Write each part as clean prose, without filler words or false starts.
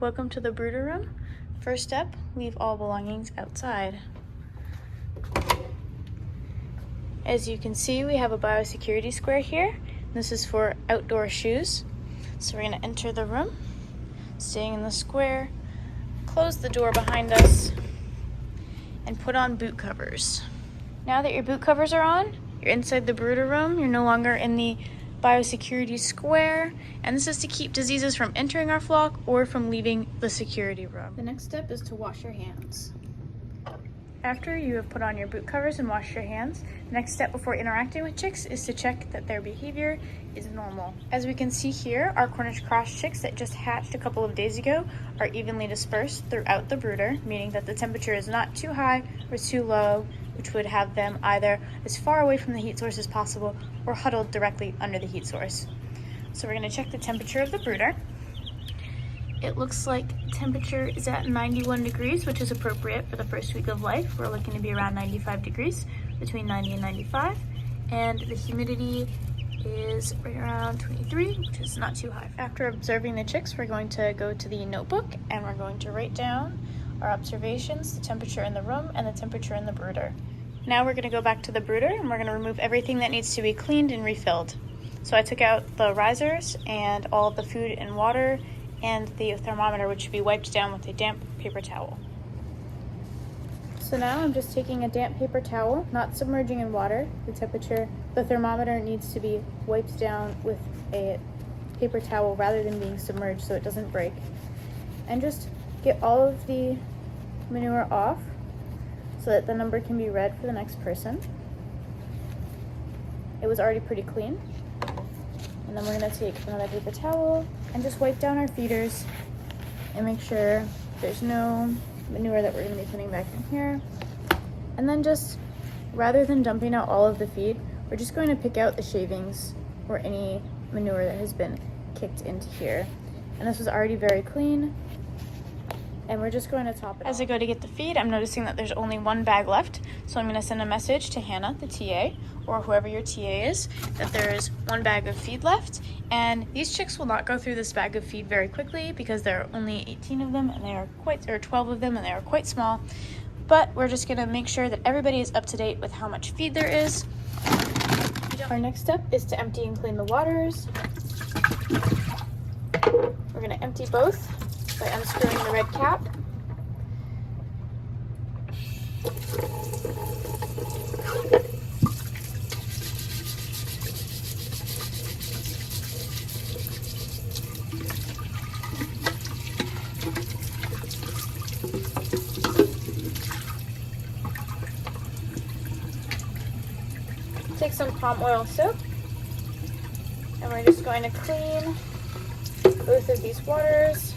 Welcome to the brooder room. First step, leave all belongings outside. As you can see, we have a biosecurity square here. This is for outdoor shoes. So we're going to enter the room, staying in the square, close the door behind us, and put on boot covers. Now that your boot covers are on, you're inside the brooder room. You're no longer in the biosecurity square, and this is to keep diseases from entering our flock or from leaving the security room. The next step is to wash your hands. After you have put on your boot covers and washed your hands, the next step before interacting with chicks is to check that their behavior is normal. As we can see here, our Cornish cross chicks that just hatched a couple of days ago are evenly dispersed throughout the brooder, meaning that the temperature is not too high or too low, which would have them either as far away from the heat source as possible or huddled directly under the heat source. So we're going to check the temperature of the brooder. It looks like temperature is at 91 degrees, which is appropriate for the first week of life. We're looking to be around 95 degrees, between 90 and 95. And the humidity is right around 23, which is not too high. After observing the chicks, we're going to go to the notebook and we're going to write down our observations, the temperature in the room, and the temperature in the brooder. Now we're going to go back to the brooder and we're going to remove everything that needs to be cleaned and refilled. So I took out the risers and all of the food and water and the thermometer, which should be wiped down with a damp paper towel. So now I'm just taking a damp paper towel, not submerging in water. The thermometer needs to be wiped down with a paper towel rather than being submerged so it doesn't break. And just get all of the manure off so that the number can be read for the next person. It was already pretty clean. And then we're going to take another paper towel and just wipe down our feeders and make sure there's no manure that we're going to be putting back in here. And then just, rather than dumping out all of the feed, we're just going to pick out the shavings or any manure that has been kicked into here. And this was already very clean. And we're just going to top it off. As I go to get the feed, I'm noticing that there's only one bag left. So I'm going to send a message to Hannah, the TA, or whoever your TA is, that there is one bag of feed left. And these chicks will not go through this bag of feed very quickly because there are only 18 of them and they are 12 of them and they are quite small. But we're just going to make sure that everybody is up to date with how much feed there is. Our next step is to empty and clean the waters. We're going to empty both by unscrewing the red cap. Take some palm oil soap, and we're just going to clean both of these waters.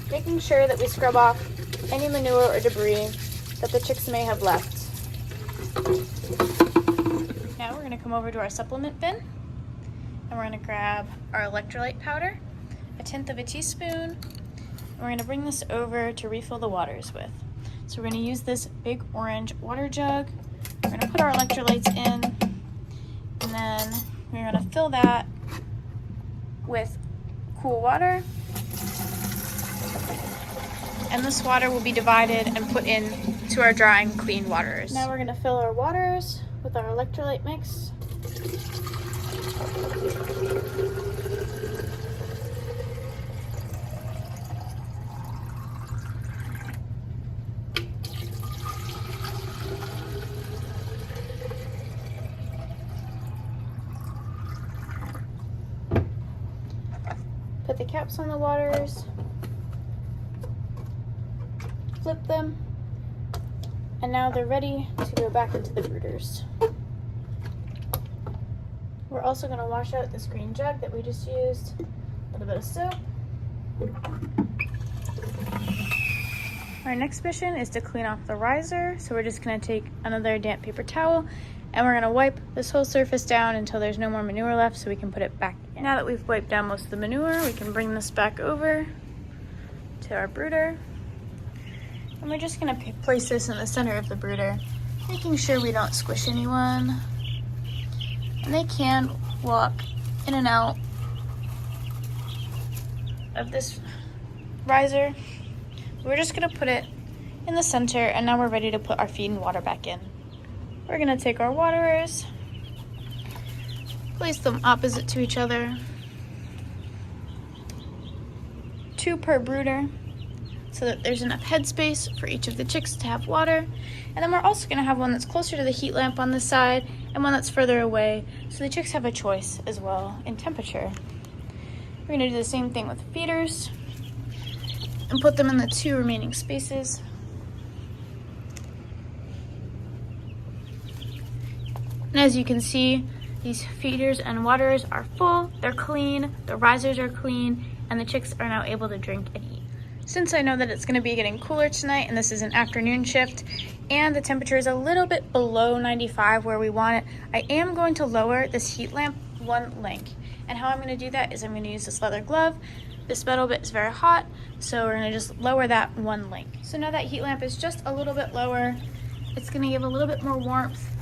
Making sure that we scrub off any manure or debris that the chicks may have left. Now we're going to come over to our supplement bin, and we're going to grab our electrolyte powder, 1/10 of a teaspoon, and we're going to bring this over to refill the waters with. So we're going to use this big orange water jug. We're going to put our electrolytes in, and then we're going to fill that with cool water. And this water will be divided and put into our dry and clean waters. Now we're going to fill our waters with our electrolyte mix. Put the caps on the waters. Flip them, and now they're ready to go back into the brooders. We're also going to wash out this green jug that we just used, a little bit of soap. Our next mission is to clean off the riser, so we're just going to take another damp paper towel and we're going to wipe this whole surface down until there's no more manure left so we can put it back in. Now that we've wiped down most of the manure, we can bring this back over to our brooder. And we're just going to place this in the center of the brooder, making sure we don't squish anyone. And they can walk in and out of this riser. We're just gonna put it in the center, and now we're ready to put our feed and water back in. We're gonna take our waterers, place them opposite to each other, 2 per brooder, so that there's enough headspace for each of the chicks to have water. And then we're also gonna have one that's closer to the heat lamp on this side and one that's further away, so the chicks have a choice as well in temperature. We're gonna do the same thing with feeders and put them in the 2 remaining spaces. And as you can see, these feeders and waterers are full, they're clean, the risers are clean, and the chicks are now able to drink and eat. Since I know that it's gonna be getting cooler tonight and this is an afternoon shift and the temperature is a little bit below 95 where we want it, I am going to lower this heat lamp 1 link. And how I'm gonna do that is I'm gonna use this leather glove. This metal bit is very hot, so we're gonna just lower that 1 link. So now that heat lamp is just a little bit lower, it's gonna give a little bit more warmth.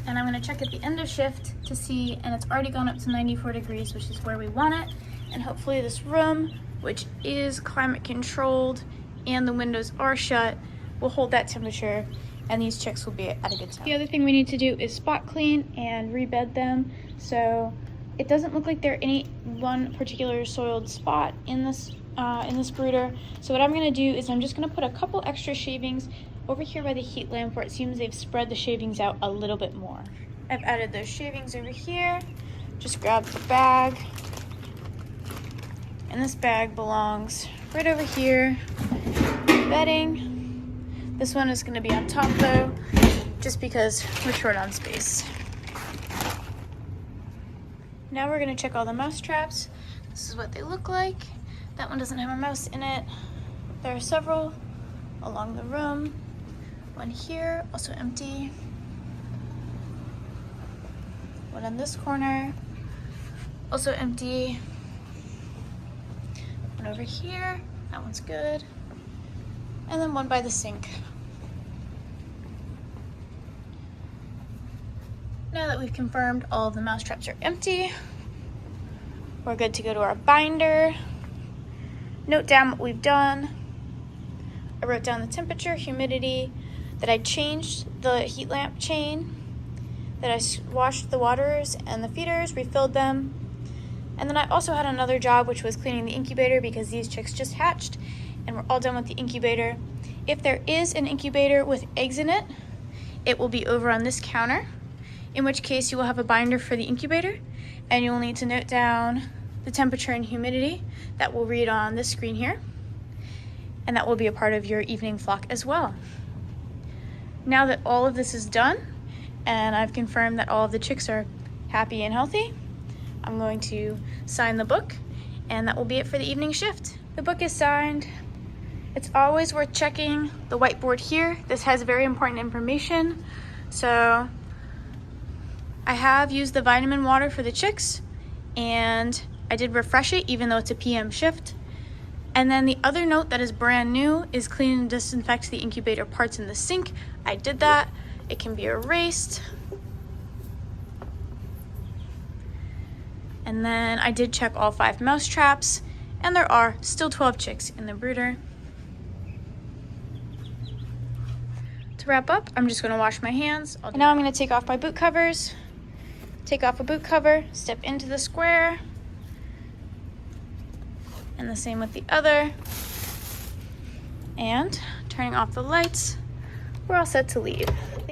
And I'm gonna check at the end of shift to see, and it's already gone up to 94 degrees, which is where we want it. And hopefully this room, which is climate controlled and the windows are shut, will hold that temperature and these chicks will be at a good time. The other thing we need to do is spot clean and rebed them. So it doesn't look like they're any one particular soiled spot in this brooder. So what I'm gonna do is I'm just gonna put a couple extra shavings over here by the heat lamp where it seems they've spread the shavings out a little bit more. I've added those shavings over here. Just grab the bag. And this bag belongs right over here. Bedding. This one is gonna be on top though, just because we're short on space. Now we're gonna check all the mouse traps. This is what they look like. That one doesn't have a mouse in it. There are several along the room. One here, also empty. One in this corner, also empty. One over here, that one's good. And then one by the sink. Now that we've confirmed all of the mouse traps are empty, we're good to go to our binder. Note down what we've done. I wrote down the temperature, humidity, that I changed the heat lamp chain, that I washed the waterers and the feeders, refilled them, and then I also had another job, which was cleaning the incubator because these chicks just hatched and we're all done with the incubator. If there is an incubator with eggs in it, it will be over on this counter, in which case you will have a binder for the incubator and you'll need to note down the temperature and humidity that will read on this screen here, and that will be a part of your evening flock as well. Now that all of this is done and I've confirmed that all of the chicks are happy and healthy, I'm going to sign the book and that will be it for the evening shift. The book is signed. It's always worth checking the whiteboard here. This has very important information. So I have used the vitamin water for the chicks and I did refresh it even though it's a PM shift. And then the other note that is brand new is clean and disinfect the incubator parts in the sink. I did that. It can be erased. And then I did check all 5 mouse traps, and there are still 12 chicks in the brooder. To wrap up, I'm just gonna wash my hands. And now I'm gonna take off my boot covers. Take off a boot cover, step into the square, and the same with the other. And turning off the lights, we're all set to leave.